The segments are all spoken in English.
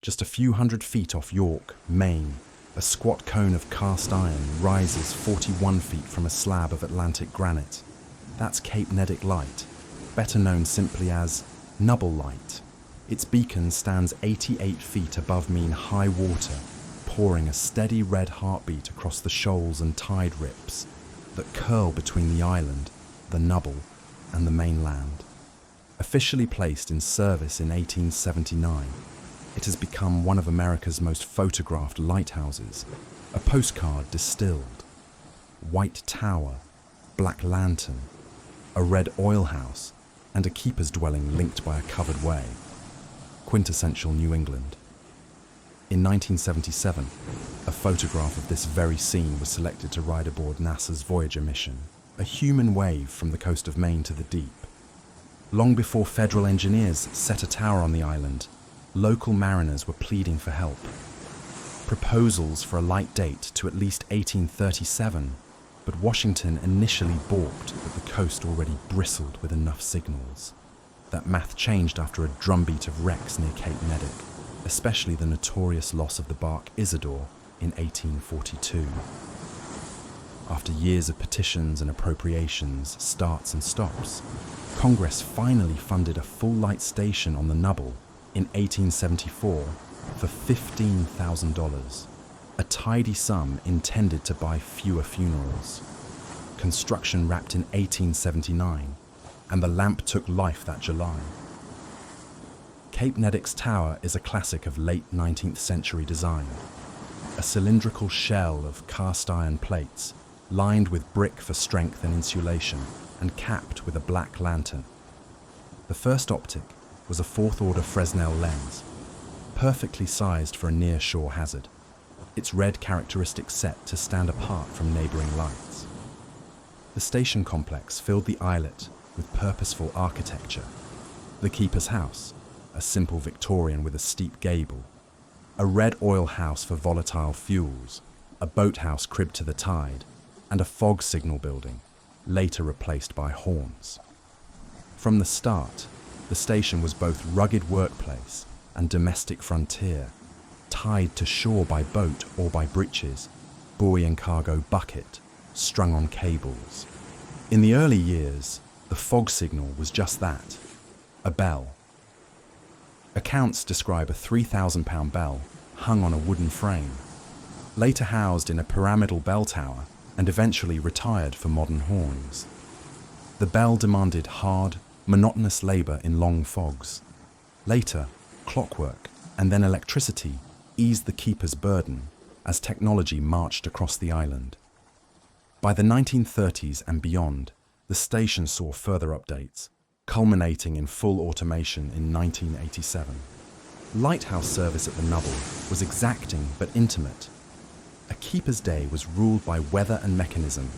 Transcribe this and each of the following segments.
Just a few hundred feet off York, Maine, a squat cone of cast iron rises 41 feet from a slab of Atlantic granite. That's Cape Neddick Light, better known simply as Nubble Light. Its beacon stands 88 feet above mean high water, pouring a steady red heartbeat across the shoals and tide rips that curl between the island, the Nubble, and the mainland. Officially placed in service in 1879, it has become one of America's most photographed lighthouses, a postcard distilled. White tower, black lantern, a red oil house, and a keeper's dwelling linked by a covered way. Quintessential New England. In 1977, a photograph of this very scene was selected to ride aboard NASA's Voyager mission, a human wave from the coast of Maine to the deep. Long before federal engineers set a tower on the island, local mariners were pleading for help. Proposals for a light date to at least 1837, but Washington initially balked that the coast already bristled with enough signals. That math changed after a drumbeat of wrecks near Cape Neddick, especially the notorious loss of the bark Isidore in 1842. After years of petitions and appropriations, starts and stops, Congress finally funded a full light station on the Nubble in 1874 for $15,000, a tidy sum intended to buy fewer funerals. Construction wrapped in 1879, and the lamp took life that July. Cape Neddick's tower is a classic of late 19th century design, a cylindrical shell of cast iron plates lined with brick for strength and insulation and capped with a black lantern. The first optic was a 4th order Fresnel lens, perfectly sized for a near-shore hazard, its red characteristic set to stand apart from neighbouring lights. The station complex filled the islet with purposeful architecture. The keeper's house, a simple Victorian with a steep gable, a red oil house for volatile fuels, a boathouse cribbed to the tide, and a fog signal building, later replaced by horns. From the start, the station was both rugged workplace and domestic frontier, tied to shore by boat or by breeches, buoy and cargo bucket, strung on cables. In the early years, the fog signal was just that, a bell. Accounts describe a 3,000-pound bell hung on a wooden frame, later housed in a pyramidal bell tower and eventually retired for modern horns. The bell demanded hard, monotonous labour in long fogs. Later, clockwork and then electricity eased the keeper's burden as technology marched across the island. By the 1930s and beyond, the station saw further updates, culminating in full automation in 1987. Lighthouse service at the Nubble was exacting but intimate. A keeper's day was ruled by weather and mechanism,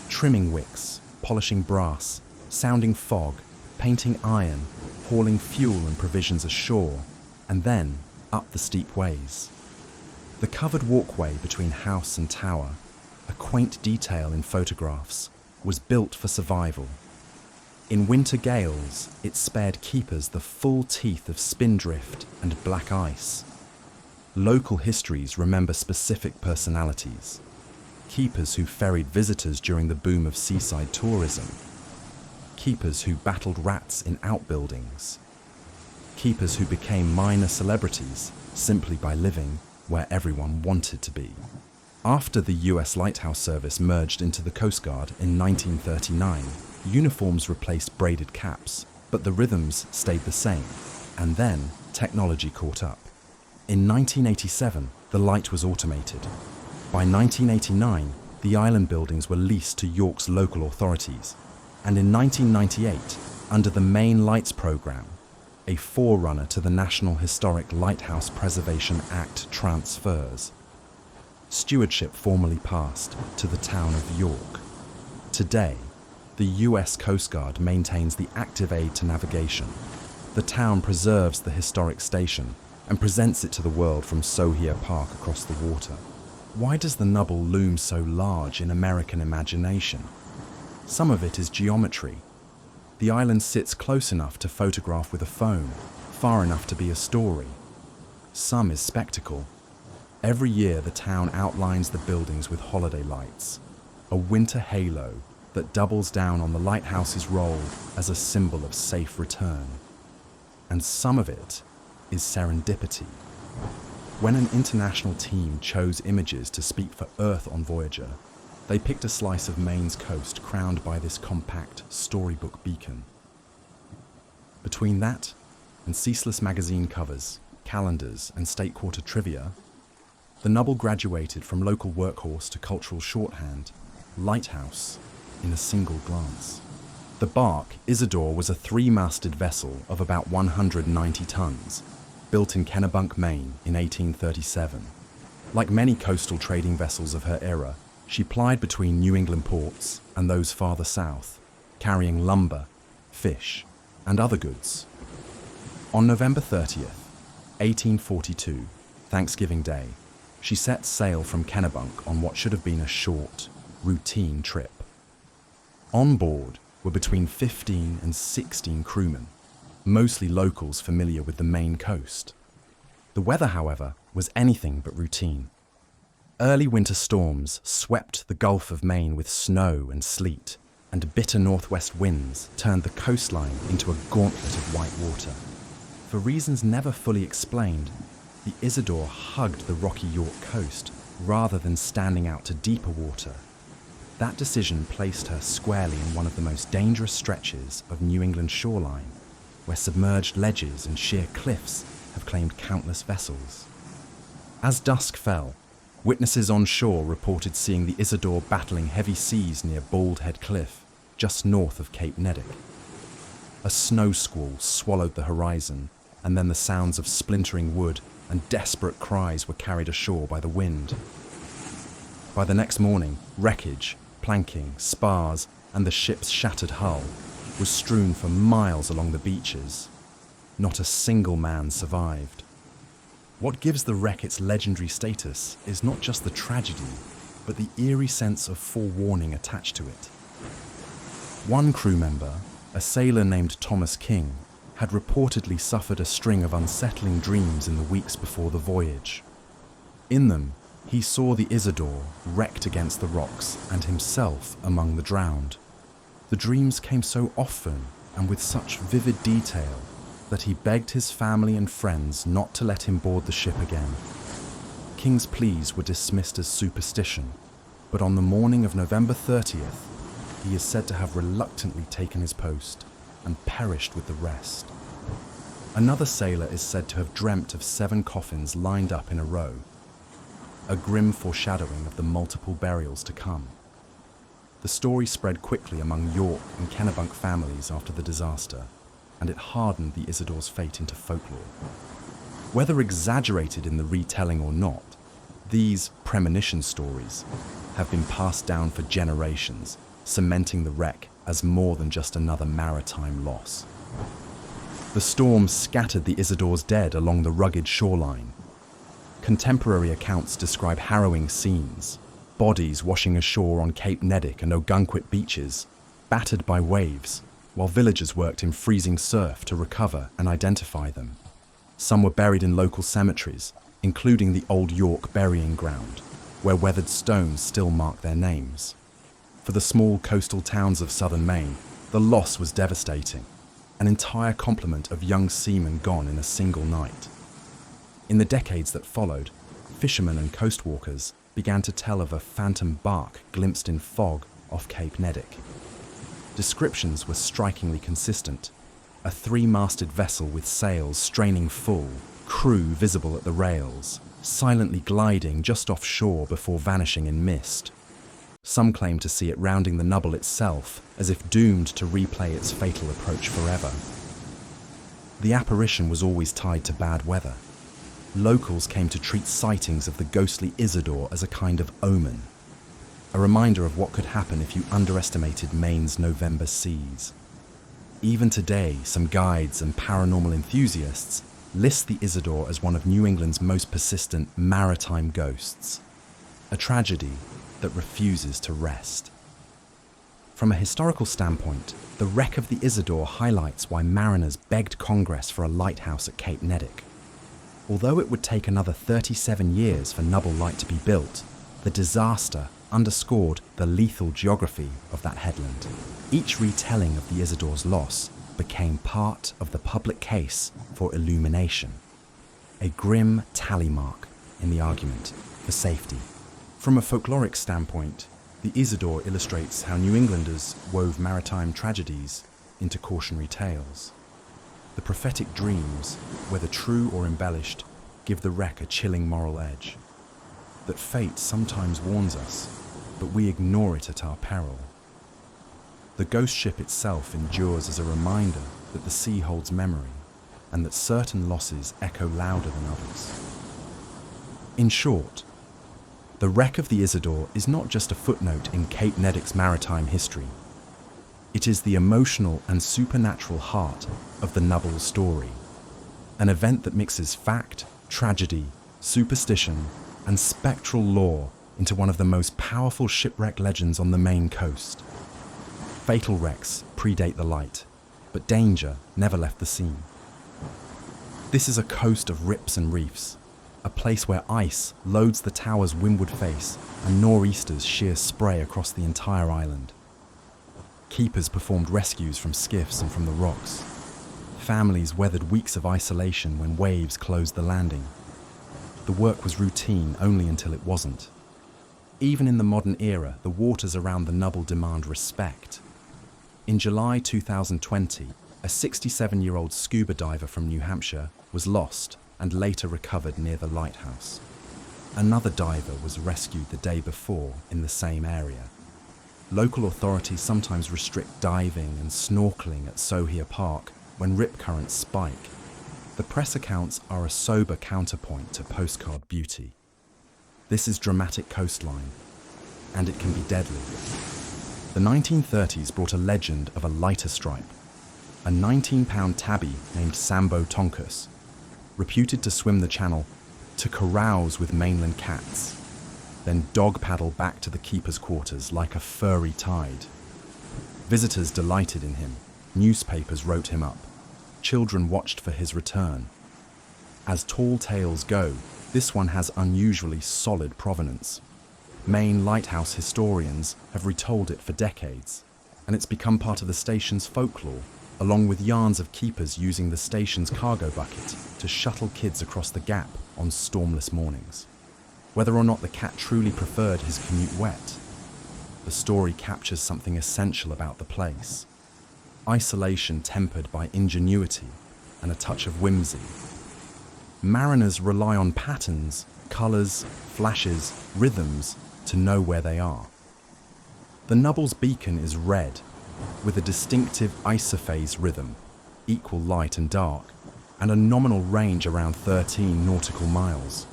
trimming wicks, polishing brass, sounding fog, painting iron, hauling fuel and provisions ashore, and then up the steep ways. The covered walkway between house and tower, a quaint detail in photographs, was built for survival. In winter gales, it spared keepers the full teeth of spindrift and black ice. Local histories remember specific personalities. Keepers who ferried visitors during the boom of seaside tourism. Keepers who battled rats in outbuildings. Keepers who became minor celebrities simply by living where everyone wanted to be. After the US Lighthouse service merged into the Coast Guard in 1939, uniforms replaced braided caps, but the rhythms stayed the same, and then technology caught up. In 1987, the light was automated. By 1989, the island buildings were leased to York's local authorities, and in 1998, under the Maine Lights program, a forerunner to the National Historic Lighthouse Preservation Act transfers, stewardship formally passed to the town of York. Today, the US Coast Guard maintains the active aid to navigation. The town preserves the historic station and presents it to the world from Sohia Park across the water. Why does the Nubble loom so large in American imagination? Some of it is geometry. The island sits close enough to photograph with a phone, far enough to be a story. some is spectacle. Every year the town outlines the buildings with holiday lights, a winter halo that doubles down on the lighthouse's role as a symbol of safe return. And some of it is serendipity. When an international team chose images to speak for Earth on Voyager, they picked a slice of Maine's coast crowned by this compact storybook beacon. Between that and ceaseless magazine covers, calendars, and state quarter trivia, the Nubble graduated from local workhorse to cultural shorthand, Lighthouse, in a single glance. The bark, Isidore, was a three-masted vessel of about 190 tons, built in Kennebuck, Maine in 1837. Like many coastal trading vessels of her era, she plied between New England ports and those farther south, carrying lumber, fish, and other goods. On November 30th, 1842, Thanksgiving Day, she set sail from Kennebuck on what should have been a short, routine trip. On board were between 15 and 16 crewmen, mostly locals familiar with the Maine coast. The weather, however, was anything but routine. Early winter storms swept the Gulf of Maine with snow and sleet, and bitter northwest winds turned the coastline into a gauntlet of white water. For reasons never fully explained, the Isidore hugged the rocky York coast rather than standing out to deeper water. That decision placed her squarely in one of the most dangerous stretches of New England shoreline, where submerged ledges and sheer cliffs have claimed countless vessels. As dusk fell, witnesses on shore reported seeing the Isidore battling heavy seas near Bald Head Cliff, just north of Cape Neddick. A snow squall swallowed the horizon, and then the sounds of splintering wood and desperate cries were carried ashore by the wind. By the next morning, wreckage, planking, spars, and the ship's shattered hull was strewn for miles along the beaches. Not a single man survived. What gives the wreck its legendary status is not just the tragedy, but the eerie sense of forewarning attached to it. One crew member, a sailor named Thomas King, had reportedly suffered a string of unsettling dreams in the weeks before the voyage. In them, he saw the Isidore wrecked against the rocks and himself among the drowned. The dreams came so often and with such vivid detail that he begged his family and friends not to let him board the ship again. King's pleas were dismissed as superstition, but on the morning of November 30th, he is said to have reluctantly taken his post and perished with the rest. Another sailor is said to have dreamt of 7 coffins lined up in a row, a grim foreshadowing of the multiple burials to come. The story spread quickly among York and Kennebuck families after the disaster, and it hardened the Isidore's fate into folklore. Whether exaggerated in the retelling or not, these premonition stories have been passed down for generations, cementing the wreck as more than just another maritime loss. The storm scattered the Isidore's dead along the rugged shoreline. Contemporary accounts describe harrowing scenes, bodies washing ashore on Cape Neddick and Ogunquit beaches, battered by waves, while villagers worked in freezing surf to recover and identify them. Some were buried in local cemeteries, including the Old York Burying Ground, where weathered stones still mark their names. For the small coastal towns of southern Maine, the loss was devastating, an entire complement of young seamen gone in a single night. In the decades that followed, fishermen and coastwalkers began to tell of a phantom bark glimpsed in fog off Cape Neddick. Descriptions were strikingly consistent: a 3-masted vessel with sails straining full, crew visible at the rails, silently gliding just offshore before vanishing in mist. Some claim to see it rounding the Nubble itself, as if doomed to replay its fatal approach forever. The apparition was always tied to bad weather. Locals came to treat sightings of the ghostly Isidore as a kind of omen, a reminder of what could happen if you underestimated Maine's November seas. Even today, some guides and paranormal enthusiasts list the Isidore as one of New England's most persistent maritime ghosts, a tragedy that refuses to rest. From a historical standpoint, the wreck of the Isidore highlights why mariners begged Congress for a lighthouse at Cape Neddick. Although it would take another 37 years for Nubble Light to be built, the disaster underscored the lethal geography of that headland. Each retelling of the Isadore's loss became part of the public case for illumination, a grim tally mark in the argument for safety. From a folkloric standpoint, the Isidore illustrates how New Englanders wove maritime tragedies into cautionary tales. The prophetic dreams, whether true or embellished, give the wreck a chilling moral edge. That fate sometimes warns us, but we ignore it at our peril. The ghost ship itself endures as a reminder that the sea holds memory and that certain losses echo louder than others. In short, the wreck of the Isidore is not just a footnote in Cape Neddick's maritime history. It is the emotional and supernatural heart of the Nubble story, an event that mixes fact, tragedy, superstition, and spectral lore into one of the most powerful shipwreck legends on the Maine coast. Fatal wrecks predate the light, but danger never left the scene. This is a coast of rips and reefs, a place where ice loads the tower's windward face and nor'easters shear spray across the entire island. Keepers performed rescues from skiffs and from the rocks. Families weathered weeks of isolation when waves closed the landing. The work was routine only until it wasn't. Even in the modern era, the waters around the Nubble demand respect. In July 2020, a 67-year-old scuba diver from New Hampshire was lost and later recovered near the Lighthouse. Another diver was rescued the day before in the same area. Local authorities sometimes restrict diving and snorkeling at Sohia Park when rip currents spike. The press accounts are a sober counterpoint to postcard beauty. This is dramatic coastline, and it can be deadly. The 1930s brought a legend of a lighter stripe, a 19-pound tabby named Sambo Tonkus, reputed to swim the channel to carouse with mainland cats, then dog paddle back to the keeper's quarters like a furry tide. Visitors delighted in him, newspapers wrote him up, children watched for his return. As tall tales go, this one has unusually solid provenance. Maine lighthouse historians have retold it for decades, and it's become part of the station's folklore, along with yarns of keepers using the station's cargo bucket to shuttle kids across the gap on stormless mornings. Whether or not the cat truly preferred his commute wet, the story captures something essential about the place. Isolation tempered by ingenuity and a touch of whimsy. Mariners rely on patterns, colours, flashes, rhythms to know where they are. The Nubble's beacon is red, with a distinctive isophase rhythm, equal light and dark, and a nominal range around 13 nautical miles.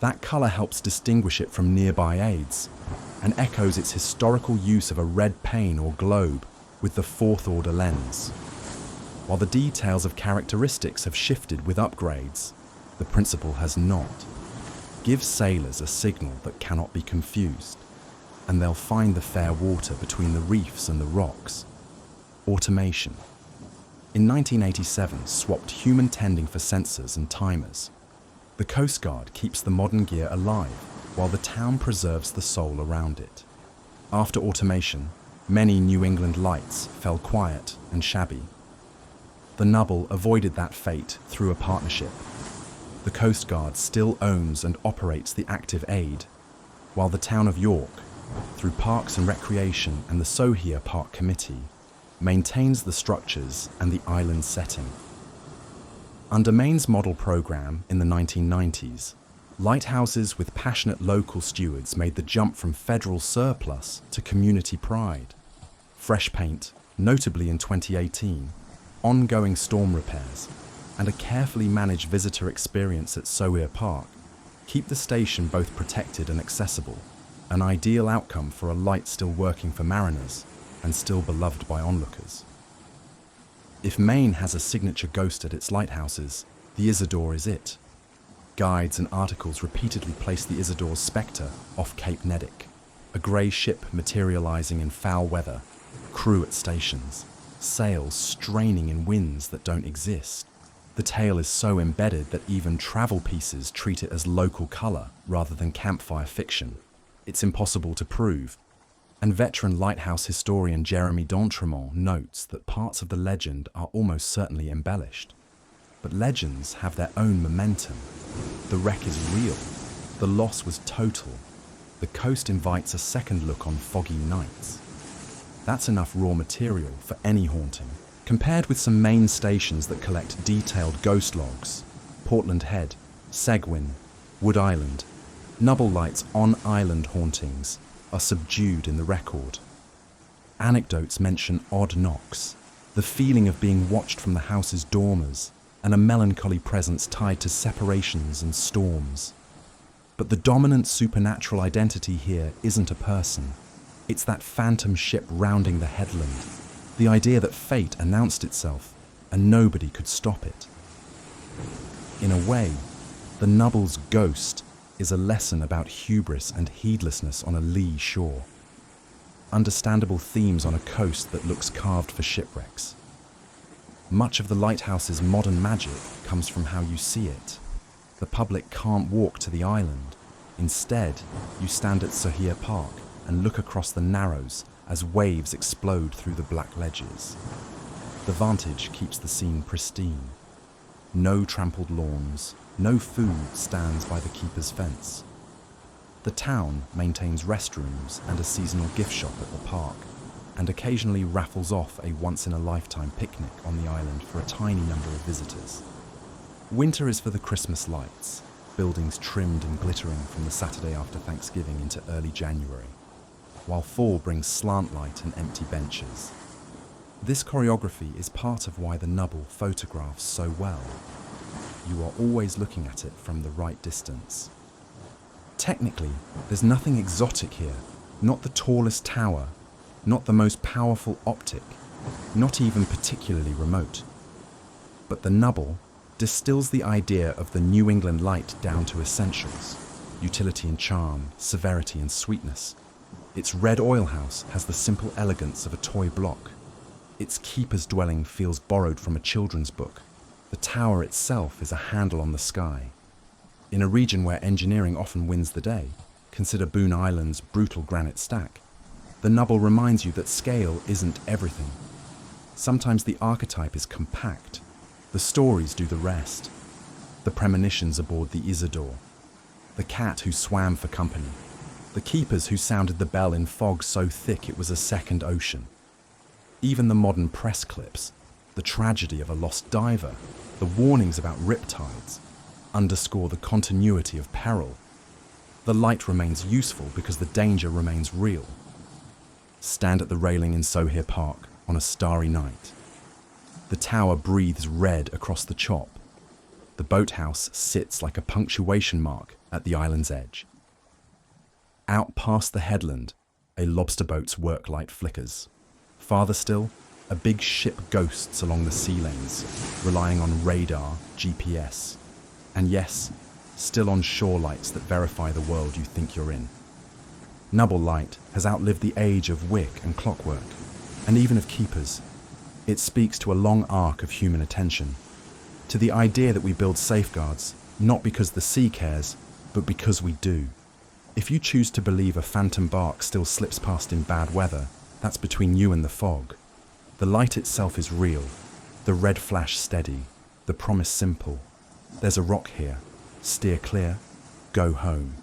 That colour helps distinguish it from nearby aids, and echoes its historical use of a red pane or globe with the fourth-order lens. While the details of characteristics have shifted with upgrades, the principle has not. Give sailors a signal that cannot be confused, and they'll find the fair water between the reefs and the rocks. Automation. In 1987, swapped human tending for sensors and timers. The Coast Guard keeps the modern gear alive, while the town preserves the soul around it. After automation, many New England lights fell quiet and shabby. The Nubble avoided that fate through a partnership. The Coast Guard still owns and operates the active aid, while the town of York, through Parks and Recreation and the Sohia Park Committee, maintains the structures and the island setting. Under Maine's model program in the 1990s, lighthouses with passionate local stewards made the jump from federal surplus to community pride. Fresh paint, notably in 2018, ongoing storm repairs, and a carefully managed visitor experience at Sohia Park keep the station both protected and accessible, an ideal outcome for a light still working for mariners and still beloved by onlookers. If Maine has a signature ghost at its lighthouses, the Isidore is it. Guides and articles repeatedly place the Isidore's spectre off Cape Neddick, a grey ship materialising in foul weather, crew at stations, sails straining in winds that don't exist. The tale is so embedded that even travel pieces treat it as local colour rather than campfire fiction. It's impossible to prove. And veteran lighthouse historian Jeremy D'Entremont notes that parts of the legend are almost certainly embellished. But legends have their own momentum. The wreck is real. The loss was total. The coast invites a second look on foggy nights. That's enough raw material for any haunting. Compared with some Maine stations that collect detailed ghost logs, Portland Head, Seguin, Wood Island, Nubble Light's on-island hauntings are subdued in the record. Anecdotes mention odd knocks, the feeling of being watched from the house's dormers, and a melancholy presence tied to separations and storms. But the dominant supernatural identity here isn't a person. It's that phantom ship rounding the headland, the idea that fate announced itself and nobody could stop it. In a way, the Nubble's ghost is a lesson about hubris and heedlessness on a lee shore. Understandable themes on a coast that looks carved for shipwrecks. Much of the lighthouse's modern magic comes from how you see it. The public can't walk to the island. Instead, you stand at Sohia Park and look across the Narrows as waves explode through the black ledges. The vantage keeps the scene pristine. No trampled lawns, no food stands by the keeper's fence. The town maintains restrooms and a seasonal gift shop at the park, and occasionally raffles off a once-in-a-lifetime picnic on the island for a tiny number of visitors. Winter is for the Christmas lights, buildings trimmed and glittering from the Saturday after Thanksgiving into early January, while fall brings slant light and empty benches. This choreography is part of why the Nubble photographs so well. You are always looking at it from the right distance. Technically, there's nothing exotic here, not the tallest tower, not the most powerful optic, not even particularly remote. But the Nubble distills the idea of the New England light down to essentials: utility and charm, severity and sweetness. Its red oil house has the simple elegance of a toy block. Its keeper's dwelling feels borrowed from a children's book. The tower itself is a handle on the sky. In a region where engineering often wins the day, consider Boone Island's brutal granite stack, the Nubble reminds you that scale isn't everything. Sometimes the archetype is compact. The stories do the rest. The premonitions aboard the Isidore, the cat who swam for company, the keepers who sounded the bell in fog so thick it was a second ocean. Even the modern press clips, the tragedy of a lost diver, the warnings about riptides, underscore the continuity of peril. The light remains useful because the danger remains real. Stand at the railing in Sohia Park on a starry night. The tower breathes red across the chop. The boathouse sits like a punctuation mark at the island's edge. Out past the headland, a lobster boat's work light flickers. Farther still, a big ship ghosts along the sea lanes, relying on radar, GPS, and yes, still on shore lights that verify the world you think you're in. Nubble Light has outlived the age of wick and clockwork, and even of keepers. It speaks to a long arc of human attention, to the idea that we build safeguards, not because the sea cares, but because we do. If you choose to believe a phantom bark still slips past in bad weather, that's between you and the fog. The light itself is real, the red flash steady, the promise simple. There's a rock here. Steer clear, go home.